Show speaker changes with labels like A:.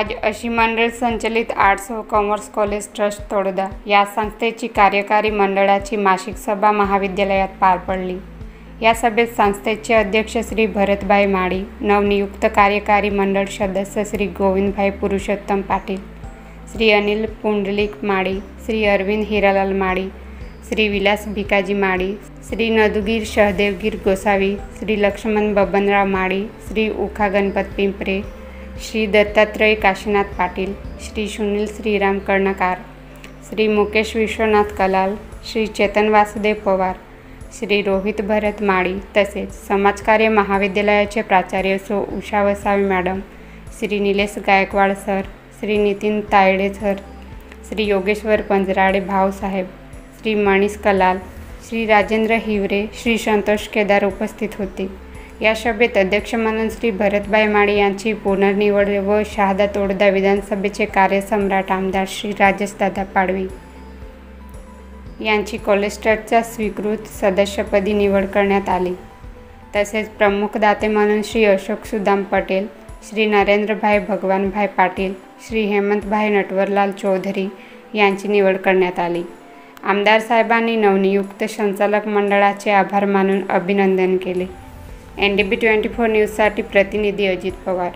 A: आज अशी मंडळ संचलित आर्ट्स व कॉमर्स कॉलेज ट्रस्ट तळोदा या संस्थेची कार्यकारी मंडळाची मासिक सभा महाविद्यालयात पार पडली। या सभेत संस्थेचे अध्यक्ष श्री भरतभाई माळी, नवनियुक्त कार्यकारी मंडळ सदस्य श्री गोविंदभाई पुरुषोत्तम पाटील, श्री अनिल पुंडलिक माळी, श्री अरविंद हिरालाल माळी, श्री विलास भिकाजी माळी, श्री नदुगीर सहदेवगीर गोसावी, श्री लक्ष्मण बबनराव माळी, श्री उखा गणपत पिंपरे, श्री दत्तात्रय काशीनाथ पाटील, श्री सुनील श्रीराम कर्णकार, श्री मुकेश विश्वनाथ कलाल, श्री चेतन वासुदेव पवार, श्री रोहित भरत माळी तसेच समाजकार्य महाविद्यालयाचे प्राचार्य सो Usha Vasavi madam, Shri Nilesh Gaikwad sir, Shri Nitin Tayde sir, Shri Yogeshwar Panjrade Bhausaheb, Shri Manish Kalal, Shri Rajendra Hiware, Shri Santosh Kedar उपस्थित होते। या सभेत अध्यक्ष म्हणून श्री भरतभाई माळी यांची पुनर्निवड व शहादा तळोदा विधानसभेचे कार्यसम्राट आमदार श्री राजेशदादा पाडवी यांची कॉलेज ट्रस्टच्या स्वीकृत सदस्यपदी निवड करण्यात आली। तसेच प्रमुख दाते म्हणून श्री अशोक सुदाम पटेल, श्री नरेंद्रभाई भगवानभाई पाटील, श्री हेमंतभाई नटवरलाल चौधरी यांची निवड करण्यात आली। आमदार साहेबांनी नवनियुक्त संचालक मंडळाचे आभार मानून अभिनंदन केले। NDB 24 न्यूजसाठी प्रतिनिधी अजित पवार।